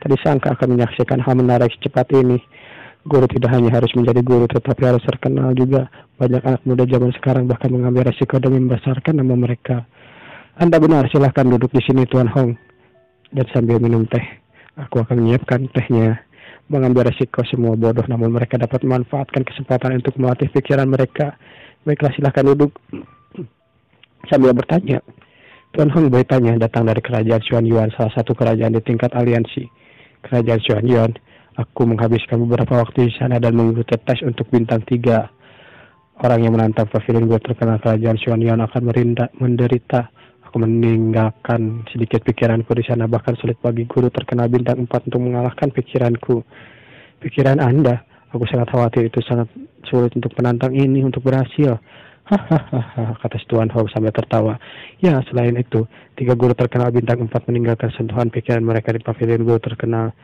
Tadi sangka akan menyaksikan hal menarik secepat ini. Guru tidak hanya harus menjadi guru, tetapi harus terkenal juga. Banyak anak muda zaman sekarang bahkan mengambil resiko demi membesarkan nama mereka. Anda benar, silahkan duduk di sini Tuan Hong. Dan sambil minum teh, aku akan menyiapkan tehnya. Mengambil resiko semua bodoh, namun mereka dapat memanfaatkan kesempatan untuk melatih pikiran mereka. Baiklah, silahkan duduk. Sambil bertanya, Tuan Hong bertanya datang dari kerajaan Xuan Yuan, salah satu kerajaan di tingkat aliansi. Kerajaan Xuan Yuan, aku menghabiskan beberapa waktu di sana dan mengikuti tes untuk bintang 3. Orang yang menantang pavilion guru terkenal kerajaan Xuan Yuan akan menderita. Aku meninggalkan sedikit pikiranku di sana, bahkan sulit bagi guru terkenal bintang 4 untuk mengalahkan pikiranku. Pikiran Anda, aku sangat khawatir itu sangat sulit untuk penantang ini untuk berhasil. Hahaha, kata Tuan Hong sambil tertawa. Ya, selain itu, 3 guru terkenal bintang 4 meninggalkan sentuhan pikiran mereka di pavilion guru terkenal.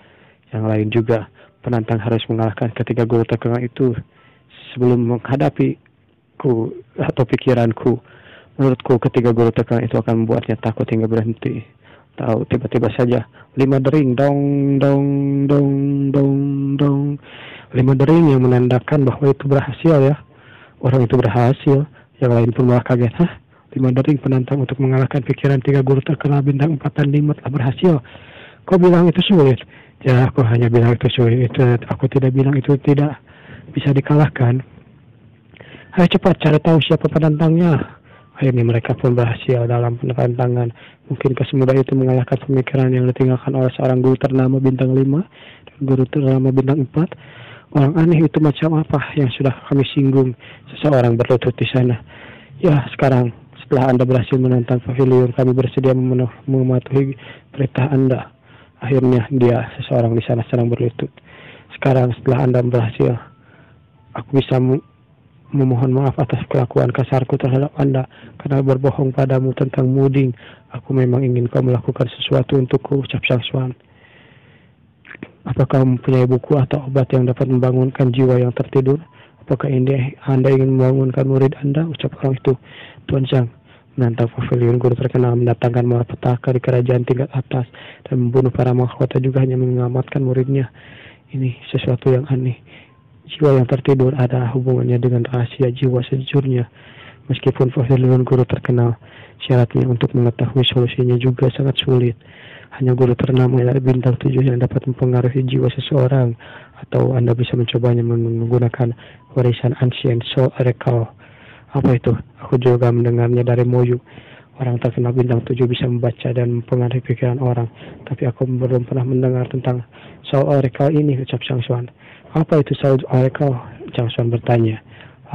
Yang lain juga, penantang harus mengalahkan ketiga guru terkenal itu sebelum menghadapi ku atau pikiranku. Menurutku ketiga guru terkenal itu akan membuatnya takut hingga berhenti. Tahu, tiba-tiba saja 5 dering, dong dong dong dong dong. 5 dering yang menandakan bahwa itu berhasil ya. Orang itu berhasil. Yang lain pun malah kaget. 5 dering penantang untuk mengalahkan pikiran 3 guru terkenal bintang 4 dan 5 telah berhasil. Kau bilang itu sulit? Ya, aku hanya bilang itu sulit. Aku tidak bilang itu tidak bisa dikalahkan. Ayo cepat cari tahu siapa penantangnya. Akhirnya mereka pun berhasil dalam penentangan. Mungkinkah semudah itu mengalahkan pemikiran yang ditinggalkan oleh seorang guru ternama bintang 5 dan guru ternama bintang 4? Orang aneh itu macam apa yang sudah kami singgung? Seseorang berlutut di sana. Ya, sekarang setelah Anda berhasil menantang pavilion, kami bersedia mematuhi perintah Anda. Akhirnya seseorang di sana sedang berlutut. Sekarang setelah Anda berhasil, aku bisa memohon maaf atas kelakuan kasarku terhadap Anda karena berbohong padamu tentang muding. Aku memang ingin kau melakukan sesuatu untukku, ucap Sang Xuan. Apakah mempunyai buku atau obat yang dapat membangunkan jiwa yang tertidur? Apakah Anda ingin membangunkan murid Anda? Ucap orang itu. Tuan Zhang, menantang pavilion guru terkenal, mendatangkan malapetaka di kerajaan tingkat atas dan membunuh para mahkota juga hanya menyelamatkan muridnya. Ini sesuatu yang aneh. Jiwa yang tertidur ada hubungannya dengan rahasia jiwa sejujurnya. Meskipun pavilion guru terkenal, syaratnya untuk mengetahui solusinya juga sangat sulit. Hanya guru ternama dari bintang 7 yang dapat mempengaruhi jiwa seseorang. Atau Anda bisa mencobanya menggunakan warisan Ancient Soul Oracle. Apa itu? Aku juga mendengarnya dari Moyu. Orang terkenal bintang 7 bisa membaca dan mempengaruhi pikiran orang. Tapi aku belum pernah mendengar tentang Soul Oracle ini, ucap Sang Xuan. Apa itu Soul Oracle? Sang Xuan bertanya.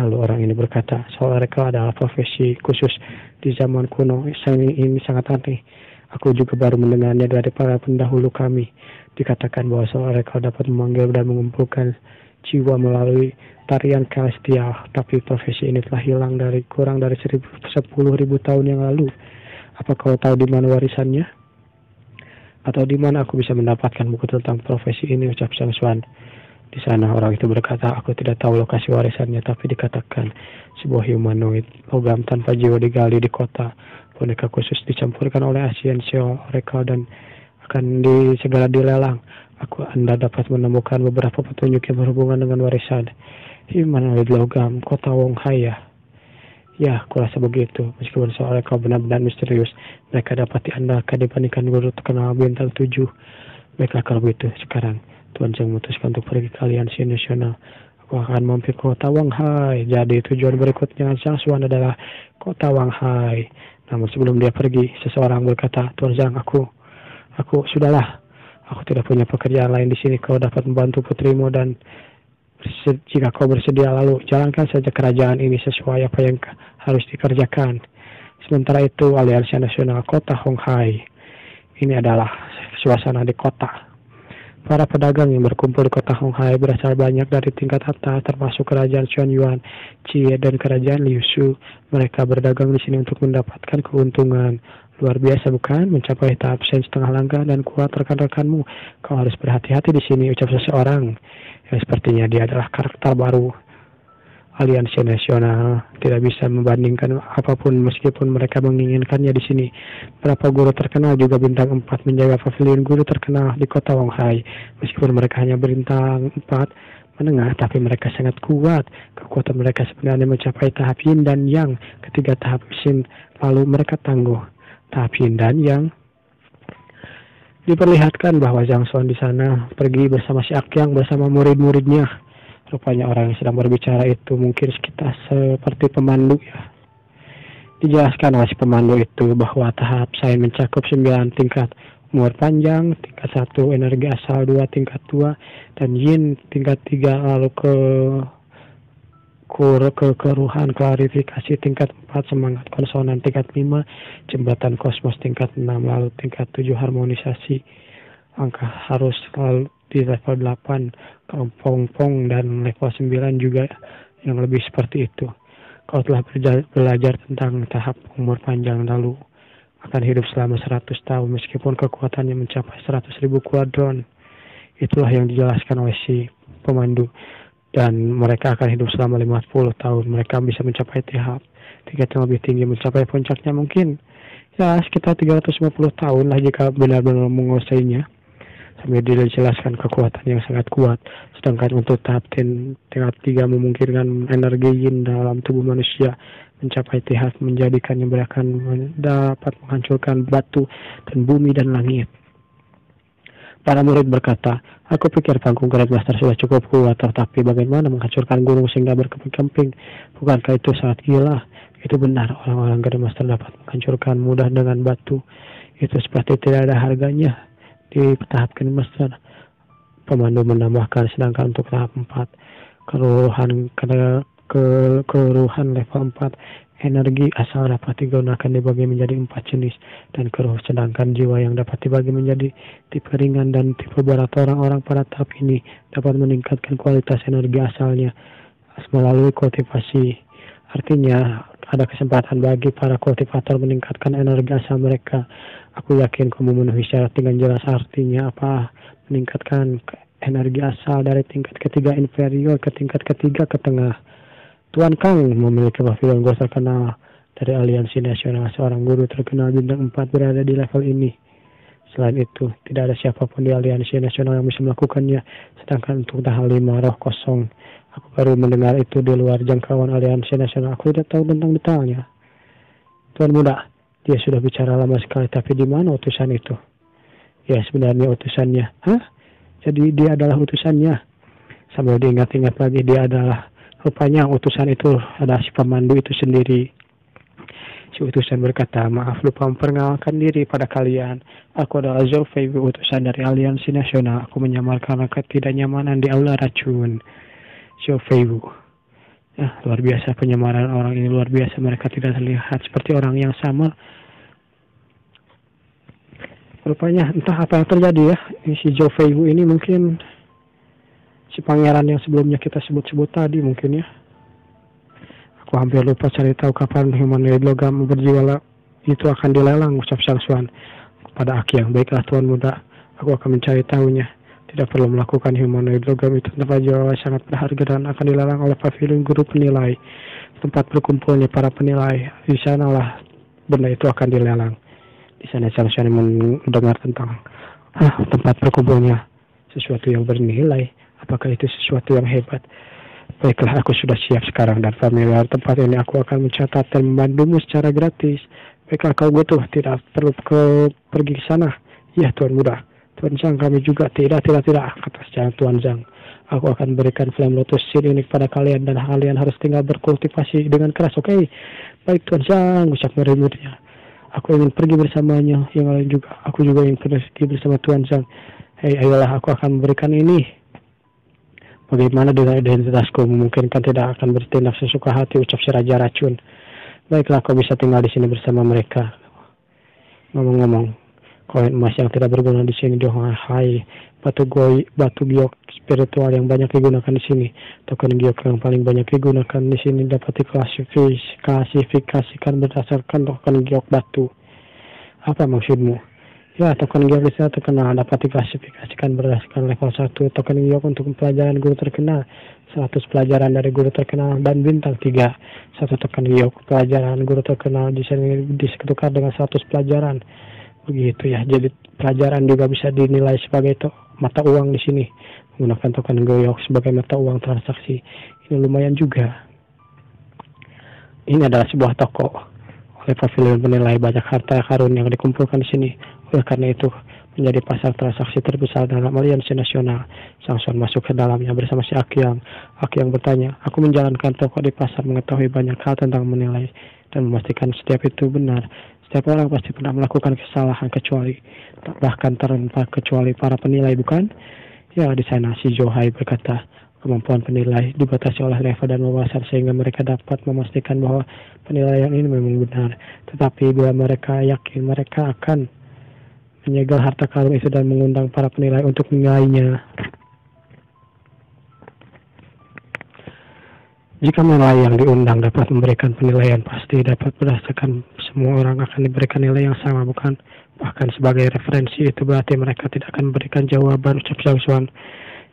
Lalu orang ini berkata, Soul Oracle adalah profesi khusus di zaman kuno. Ini sangat aneh. Aku juga baru mendengarnya dari para pendahulu kami. Dikatakan bahwa Soul Oracle dapat memanggil dan mengumpulkan jiwa melalui tarian celestial. Tapi profesi ini telah hilang dari kurang dari 10.000 tahun yang lalu. Apa kau tahu di mana warisannya? Atau di mana aku bisa mendapatkan buku tentang profesi ini, ucap Sang Xuan. Di sana orang itu berkata, aku tidak tahu lokasi warisannya, tapi dikatakan sebuah humanoid logam tanpa jiwa digali di kota. Boneka khusus dicampurkan oleh Ancient Soul Oracle dan akan segera dilelang. Anda dapat menemukan beberapa petunjuk yang berhubungan dengan warisan. Humanoid logam kota Wonghai ya? Ya, aku rasa begitu. Meskipun Soul Oracle benar-benar misterius, mereka dapat diandalkan dibandingkan guru terkenal bintang 7. Baiklah kalau begitu, sekarang Tuan Zhang memutuskan untuk pergi ke aliansi nasional. Aku akan mampir ke kota Wonghai. Jadi tujuan berikutnya Sang Xuan adalah kota Wonghai. Namun sebelum dia pergi, seseorang berkata, Tuan Zhang, aku sudahlah. Aku tidak punya pekerjaan lain di sini. Kau dapat membantu putrimu dan jika kau bersedia lalu jalankan saja kerajaan ini sesuai apa yang harus dikerjakan. Sementara itu aliansi nasional kota Wonghai. Ini adalah suasana di kota. Para pedagang yang berkumpul di kota Wonghai berasal banyak dari tingkat atas, termasuk kerajaan Xuan Yuan, Jie, dan kerajaan Liu Shu. Mereka berdagang di sini untuk mendapatkan keuntungan. Luar biasa bukan? Mencapai tahap setengah langkah dan kuat rekan-rekanmu. Kau harus berhati-hati di sini, ucap seseorang. Yang sepertinya dia adalah karakter baru. aliansi nasional tidak bisa membandingkan apapun meskipun mereka menginginkannya di sini. Berapa guru terkenal juga bintang 4 menjaga pavilion guru terkenal di kota Wonghai. Meskipun mereka hanya bintang 4 menengah, tapi mereka sangat kuat. Kekuatan mereka sebenarnya mencapai tahap yin dan yang. Ketiga tahap sin lalu mereka tangguh. Tahap yin dan yang diperlihatkan bahwa Zhang Xuan di sana pergi bersama si Akyang bersama murid-muridnya. Rupanya orang yang sedang berbicara itu mungkin sekitar seperti pemandu ya. Dijelaskan oleh si pemandu itu bahwa tahap sains mencakup 9 tingkat. Umur panjang, tingkat 1, energi asal 2, tingkat 2, dan yin tingkat 3, lalu keruhan, klarifikasi tingkat 4, semangat konsonan tingkat 5, jembatan kosmos tingkat 6, lalu tingkat 7, harmonisasi angka harus lalu di level 8, kelompong-pong, dan level 9 juga yang lebih seperti itu. Kau telah belajar tentang tahap umur panjang lalu akan hidup selama 100 tahun meskipun kekuatannya mencapai 100.000 kuadron. Itulah yang dijelaskan oleh si pemandu. Dan mereka akan hidup selama 50 tahun. Mereka bisa mencapai tingkat yang lebih tinggi, mencapai puncaknya mungkin ya sekitar 350 tahun lah jika benar-benar menguasainya. Sambil dijelaskan kekuatan yang sangat kuat. Sedangkan untuk tahap tingkat 3 memungkinkan energi yin dalam tubuh manusia mencapai tahap menjadikannya dapat menghancurkan batu dan bumi dan langit. Para murid berkata, aku pikir panggung Great Master sudah cukup kuat, tetapi bagaimana menghancurkan gunung sehingga berkeping-keping? Bukankah itu sangat gila? Itu benar, orang-orang Great Master dapat menghancurkan mudah dengan batu. Itu seperti tidak ada harganya. Di tahap Great Master, pemandu menambahkan, sedangkan untuk tahap 4, keruhan level 4, energi asal dapat digunakan dibagi menjadi 4 jenis, dan sedangkan jiwa yang dapat dibagi menjadi tipe ringan dan tipe berat. Orang-orang pada tahap ini dapat meningkatkan kualitas energi asalnya melalui kultivasi. Artinya, ada kesempatan bagi para kultivator meningkatkan energi asal mereka. Aku yakin kamu memenuhi syarat dengan jelas. Artinya apa? Meningkatkan energi asal dari tingkat ketiga inferior ke tingkat ketiga ke tengah. Tuan Kang memiliki pavilion guru terkenal dari aliansi nasional. Seorang guru terkenal bintang 4 berada di level ini. Selain itu, tidak ada siapapun di aliansi nasional yang bisa melakukannya. Sedangkan untuk tahap 5 roh kosong, aku baru mendengar itu di luar jangkauan aliansi nasional. Aku tidak tahu tentang detailnya. Tuan muda, dia sudah bicara lama sekali, tapi di mana utusan itu? Ya, sebenarnya utusannya. Hah? Jadi dia adalah utusannya. Sambil diingat-ingat lagi, dia adalah, rupanya utusan itu ada si pemandu itu sendiri. Si utusan berkata, maaf lupa memperkenalkan diri pada kalian. Aku adalah Zhou Fei, utusan dari aliansi nasional. Aku menyamarkan ketidaknyamanan di aula racun. Zhou Fei. Ya, luar biasa penyamaran orang ini, luar biasa. Mereka tidak terlihat seperti orang yang sama. Rupanya entah apa yang terjadi ya. Si Zhou Fei ini mungkin si pangeran yang sebelumnya kita sebut-sebut tadi mungkin ya. Aku hampir lupa cari tahu kapan humanoid logam berjiwa itu akan dilelang, ucap Zhang Xuan pada Akyang. Baiklah tuan muda, aku akan mencari tahunya. Tidak perlu melakukan humanoid logam itu, tempat jiwa sangat berharga dan akan dilelang oleh pavilion guru penilai. Tempat berkumpulnya para penilai. Di sanalah benda itu akan dilelang. Di sana Zhang Xuan mendengar tentang tempat berkumpulnya sesuatu yang bernilai. Apakah itu sesuatu yang hebat? Baiklah, aku sudah siap sekarang dan familiar tempat ini. Aku akan mencatat dan membantumu secara gratis. Baiklah, kau butuh, tidak perlu pergi ke sana. Ya, Tuan Muda. Tuan Zhang, kami juga. Tidak, kata secara Tuan Zhang. Aku akan berikan Flame Lotus Seed ini kepada kalian dan kalian harus tinggal berkultivasi dengan keras, oke? Baik, Tuan Zhang, ucap murid-muridnya. Aku ingin pergi bersamanya, yang lain juga. Aku juga ingin pergi bersama Tuan Zhang. Hei, ayolah, aku akan memberikan ini. Bagaimana dengan identitasku? Memungkinkan tidak akan bertindak sesuka hati, ucap si Raja Racun. Baiklah, kau bisa tinggal di sini bersama mereka. Ngomong-ngomong, koin emas yang tidak berguna di sini di Wonghai, batu giok spiritual yang banyak digunakan di sini. Token giok yang paling banyak digunakan di sini dapat diklasifikasikan berdasarkan token giok batu. Apa maksudmu? Ya, token giok di sana terkenal dapat diklasifikasikan berdasarkan level 1. Token giok untuk pelajaran guru terkenal 100 pelajaran dari guru terkenal dan bintang 3. Satu token giok pelajaran guru terkenal di sini ditukar dengan 100 pelajaran. Begitu ya. Jadi pelajaran juga bisa dinilai sebagai mata uang di sini menggunakan token giok sebagai mata uang transaksi. Ini lumayan juga. Ini adalah sebuah toko. Oleh pavilion penilai banyak harta karun yang dikumpulkan di sini. Oleh karena itu, menjadi pasar transaksi terbesar dalam aliansi nasional. Sang Suan masuk ke dalamnya bersama si Akyang. Akyang bertanya, aku menjalankan toko di pasar mengetahui banyak hal tentang menilai dan memastikan setiap itu benar. Setiap orang pasti pernah melakukan kesalahan bahkan tanpa kecuali para penilai, bukan? Ya, di sana si Johai berkata, kemampuan penilai dibatasi oleh level dan wawasan sehingga mereka dapat memastikan bahwa penilaian ini memang benar. Tetapi bila mereka yakin, mereka akan menyegel harta karun itu dan mengundang para penilai untuk menilainya. Jika penilai yang diundang dapat memberikan penilaian pasti dapat berdasarkan semua orang akan diberikan nilai yang sama, bukan? Bahkan sebagai referensi itu berarti mereka tidak akan memberikan jawaban, ucap Sang Suan.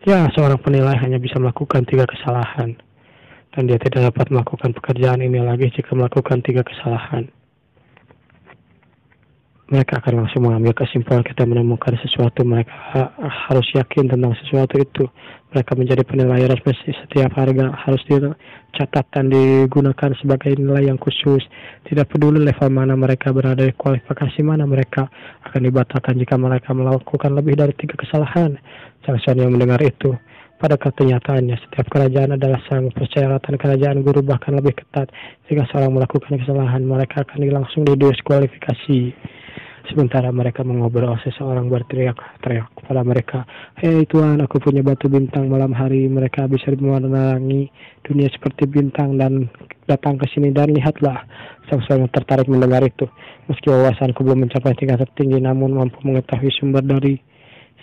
Ya, seorang penilai hanya bisa melakukan 3 kesalahan. Dan dia tidak dapat melakukan pekerjaan ini lagi jika melakukan 3 kesalahan. Mereka akan langsung mengambil kesimpulan kita menemukan sesuatu. Mereka harus yakin tentang sesuatu itu. Mereka menjadi penilai resmi. Setiap harga harus dicatat dan digunakan sebagai nilai yang khusus. Tidak peduli level mana mereka berada, kualifikasi mana mereka akan dibatalkan jika mereka melakukan lebih dari 3 kesalahan. Sang Suan yang mendengar itu, pada kenyataannya setiap kerajaan adalah sama. Persyaratan kerajaan guru bahkan lebih ketat. Jika seorang melakukan kesalahan, mereka akan langsung didiskualifikasi. Sementara mereka mengobrol, seseorang berteriak-teriak kepada mereka, hei Tuan, aku punya batu bintang malam hari. Mereka bisa menerangi dunia seperti bintang dan datang ke sini dan lihatlah. Sang Suan tertarik mendengar itu. Meski wawasanku belum mencapai tingkat tertinggi, namun mampu mengetahui sumber dari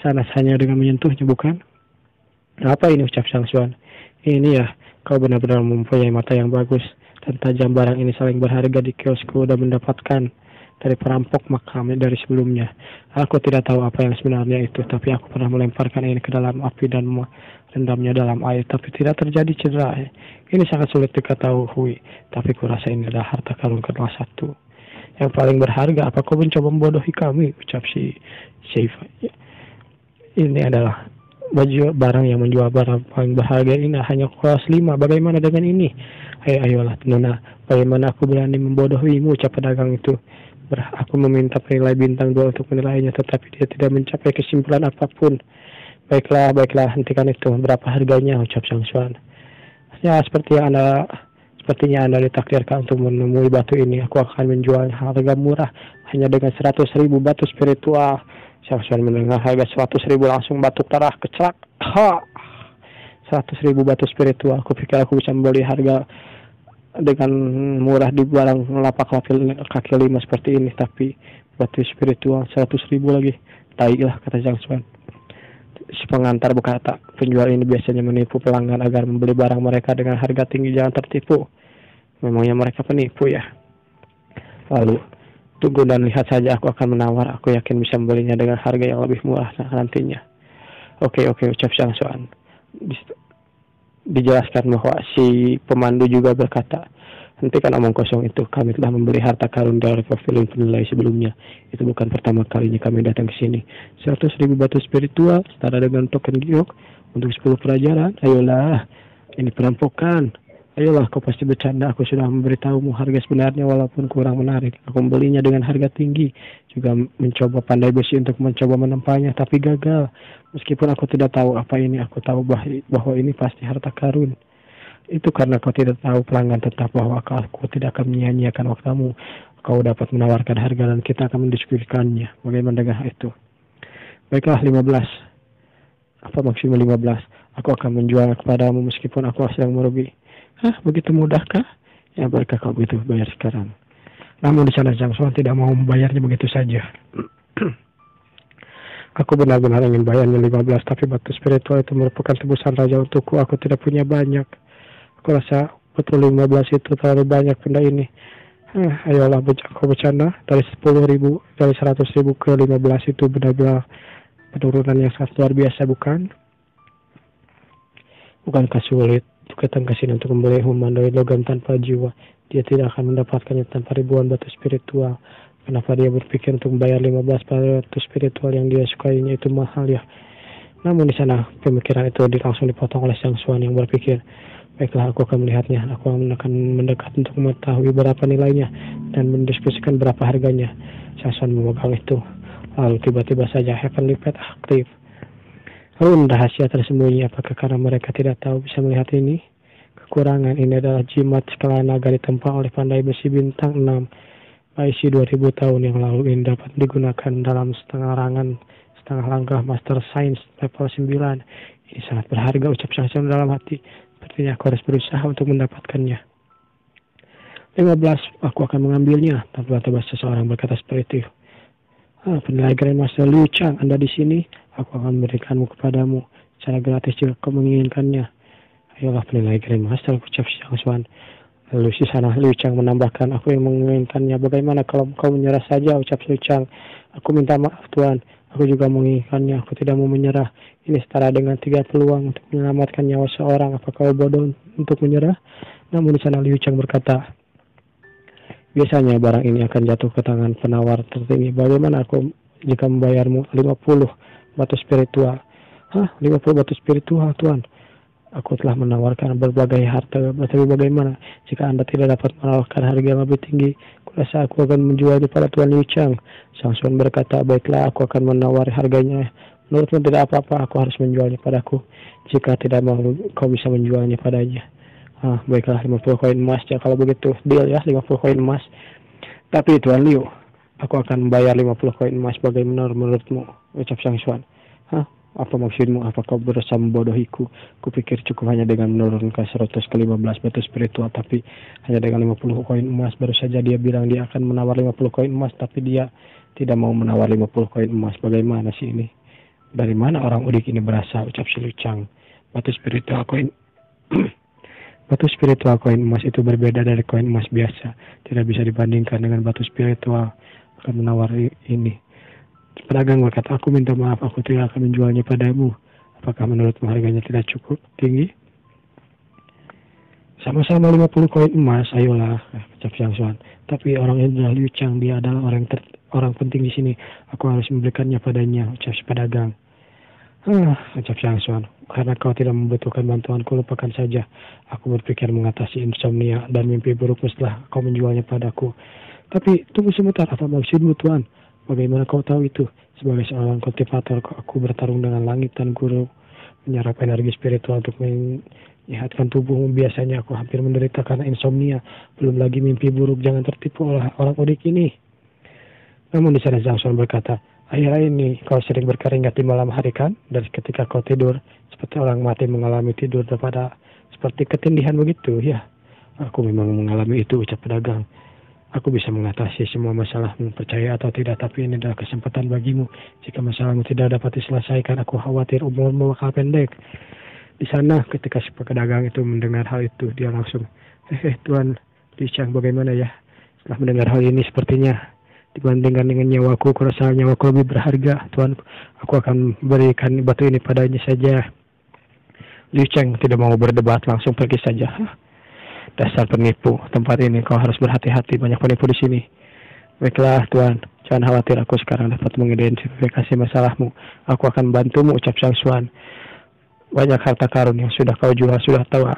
sana hanya dengan menyentuhnya, bukan? Apa ini, ucap Sang Suan? Ini ya, kau benar-benar mempunyai mata yang bagus dan tajam. Barang ini saling berharga di kiosku dan mendapatkan dari perampok makam dari sebelumnya. Aku tidak tahu apa yang sebenarnya itu, tapi aku pernah melemparkan ini ke dalam api dan merendamnya dalam air, tapi tidak terjadi cedera. Ini sangat sulit diketahui, tapi kurasa ini adalah harta karun kelas 1 yang paling berharga. Apa kau mencoba membodohi kami, ucap si Seifa. Ini adalah barang yang menjual barang paling berharga ini hanya kelas 5. Bagaimana dengan ini? Ayolah Nona, bagaimana aku berani membodohimu, ucap pedagang itu. Aku meminta penilai bintang 2 untuk menilainya, tetapi dia tidak mencapai kesimpulan apapun. Baiklah, hentikan itu. Berapa harganya, ucap Sang Suan. Ya, sepertinya Anda ditakdirkan untuk menemui batu ini. Aku akan menjual harga murah hanya dengan 100.000 batu spiritual. Sang Suan mendengar harga 100.000 langsung batuk darah kecak. 100.000 batu spiritual. Aku pikir aku bisa membeli harga dengan murah di barang lapak kaki 5 seperti ini, tapi batu spiritual 100.000 lagi. Tailah, kata Sang Suan. Si pengantar berkata, penjual ini biasanya menipu pelanggan agar membeli barang mereka dengan harga tinggi. Jangan tertipu. Memangnya mereka penipu ya? Lalu, tunggu dan lihat saja, aku akan menawar. Aku yakin bisa membelinya dengan harga yang lebih murah nantinya. Oke, ucap Sang Suan. Dijelaskan bahwa si pemandu juga berkata, hentikan omong kosong itu. Kami telah membeli harta karun dari pavilion penilai sebelumnya. Itu bukan pertama kalinya kami datang ke sini. 100.000 batu spiritual setara dengan token giok untuk 10 pelajaran. Ayolah, ini perampokan. Ayolah, kau pasti bercanda. Aku sudah memberitahumu harga sebenarnya walaupun kurang menarik. Aku membelinya dengan harga tinggi. Juga mencoba pandai besi untuk mencoba menempanya, tapi gagal. Meskipun aku tidak tahu apa ini, aku tahu bahwa ini pasti harta karun. Itu karena kau tidak tahu pelanggan tetap bahwa aku tidak akan menyia-nyiakan waktumu. Kau dapat menawarkan harga dan kita akan mendiskusikannya. Bagaimana dengan itu? Baiklah, 15. Apa maksimal 15? Aku akan menjual kepadamu meskipun aku sedang merugi. Begitu mudahkah? Ya, baiklah kalau begitu, bayar sekarang. Namun di sana Sang Suan tidak mau membayarnya begitu saja. Aku benar-benar ingin bayarnya 15, tapi batu spiritual itu merupakan tebusan raja untukku. Aku tidak punya banyak. Aku rasa betul 15 itu terlalu banyak benda ini. Ayolah kau bercanda dari 10.000, dari 100.000 ke 15 itu benar-benar penurunan yang sangat luar biasa, bukan? Bukankah sulit datang ke sini untuk membeli humanoid logam tanpa jiwa? Dia tidak akan mendapatkannya tanpa ribuan batu spiritual. Kenapa dia berpikir untuk membayar 15 batu spiritual yang dia sukainya itu mahal ya? Namun di sana pemikiran itu langsung dipotong oleh Sang Suan yang berpikir, baiklah, aku akan melihatnya. Aku akan mendekat untuk mengetahui berapa nilainya dan mendiskusikan berapa harganya. Sang Suan memegang itu. Lalu tiba-tiba saja Heavenly Pet aktif. Lalu rahasia tersembunyi, apakah karena mereka tidak tahu bisa melihat ini? Kekurangan ini adalah jimat skala naga ditempa oleh pandai besi bintang 6. Baisi 2000 tahun yang lalu ini dapat digunakan dalam setengah langkah Master Science level 9. Ini sangat berharga, ucap Sang Suan dalam hati. Sepertinya aku harus berusaha untuk mendapatkannya. 15, aku akan mengambilnya. Tiba-tiba seseorang berkata seperti itu. Penilai Grandmaster Liu Chang, Anda di sini? Aku akan memberikanmu kepadamu secara gratis jika kau menginginkannya. Ayolah penilai Grandmaster, ucap Sang Suan. Lalu si sana Liu Chang menambahkan, aku yang menginginkannya. Bagaimana kalau kau menyerah saja, ucap Liu Chang. Aku minta maaf Tuan, aku juga menginginkannya. Aku tidak mau menyerah. Ini setara dengan 3 peluang untuk menyelamatkan nyawa seorang. Apakah kau bodoh untuk menyerah? Namun di sana Liu Chang berkata, biasanya barang ini akan jatuh ke tangan penawar tertinggi. Bagaimana aku jika membayarmu 50 batu spiritual? 50 batu spiritual, Tuan. Aku telah menawarkan berbagai harta, tapi bagaimana jika Anda tidak dapat menawarkan harga yang lebih tinggi? Kurasa aku akan menjualnya pada Tuan Liu Chang. Sang Suan berkata, baiklah, aku akan menawari harganya. Menurutmu tidak apa-apa, aku harus menjualnya padaku. Jika tidak mau, kau bisa menjualnya padanya. Baiklah, 50 koin emas ya, kalau begitu deal ya, 50 koin emas. Tapi Tuan Liu, aku akan membayar 50 koin emas. Bagaimana menurutmu, ucap Sang Suan. Apa maksudmu? Apa kau berusaha membodohiku? Kupikir cukup hanya dengan menurunkan 100 ke 15 batu spiritual, tapi hanya dengan 50 koin emas. Baru saja dia bilang dia akan menawar 50 koin emas, tapi dia tidak mau menawar 50 koin emas. Bagaimana sih ini? Dari mana orang udik ini berasal? Ucap si Liu Chang. Batu spiritual koin Batu spiritual koin emas itu berbeda dari koin emas biasa. Tidak bisa dibandingkan dengan batu spiritual. Akan menawar ini. Pedagang berkata, aku minta maaf, aku tidak akan menjualnya padamu. Apakah menurutmu harganya tidak cukup tinggi? Sama-sama 50 koin emas, ayolah, ucap Sang Suan. Tapi orang ini adalah Liu Chang, dia adalah orang penting di sini. Aku harus memberikannya padanya, ucap si pedagang. Ucap Sang Suan, karena kau tidak membutuhkan bantuanku, lupakan saja. Aku berpikir mengatasi insomnia dan mimpi burukmu setelah kau menjualnya padaku. Tapi tunggu sebentar, apa maksudmu Tuan? Bagaimana kau tahu itu? Sebagai seorang kultivator, aku bertarung dengan langit dan guru, menyerap energi spiritual untuk menyehatkan tubuhmu. Biasanya aku hampir menderita karena insomnia. Belum lagi mimpi buruk, jangan tertipu oleh orang udik ini. Namun di sana Sang Suan berkata, akhir-akhir ini kau sering berkeringat di malam hari kan? Dari ketika kau tidur, seperti orang mati mengalami tidur daripada seperti ketindihan begitu. Ya, aku memang mengalami itu, ucap pedagang. Aku bisa mengatasi semua masalahmu, percaya atau tidak, tapi ini adalah kesempatan bagimu. Jika masalahmu tidak dapat diselesaikan, aku khawatir umurmu bakal pendek. Di sana, ketika si pedagang itu mendengar hal itu, dia langsung, Tuan Liu Chang, bagaimana ya? Setelah mendengar hal ini, sepertinya dibandingkan dengan nyawaku, kurasa nyawaku lebih berharga. Tuan, aku akan berikan batu ini padanya saja. Liu Chang tidak mau berdebat, langsung pergi saja. Dasar penipu, tempat ini kau harus berhati-hati, banyak penipu di sini. Baiklah Tuan, jangan khawatir, aku sekarang dapat mengidentifikasi masalahmu. Aku akan membantumu, ucap Sang Suan. Banyak harta karun yang sudah kau jual, sudah tahu,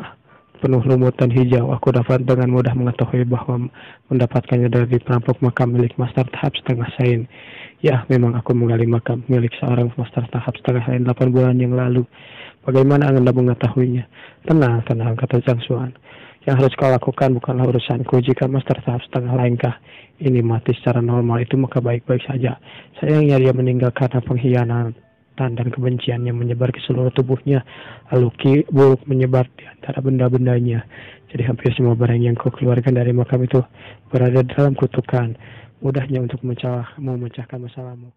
penuh lumut dan hijau. Aku dapat dengan mudah mengetahui bahwa mendapatkannya dari perampok makam milik Master tahap setengah sain. Ya, memang aku menggali makam milik seorang Master tahap setengah sain 8 bulan yang lalu. Bagaimana Anda mengetahuinya? Tenang, kata Sang Suan. Yang harus kau lakukan bukanlah urusanku. Jika Master tahap setengah lainкah ini mati secara normal, itu maka baik-baik saja. Sayangnya dia meninggal karena pengkhianatan dan kebencian yang menyebar ke seluruh tubuhnya. Lalu buruk menyebar di antara benda-bendanya. Jadi hampir semua barang yang kau keluarkan dari makam itu berada dalam kutukan. Mudahnya untuk memecahkan masalahmu.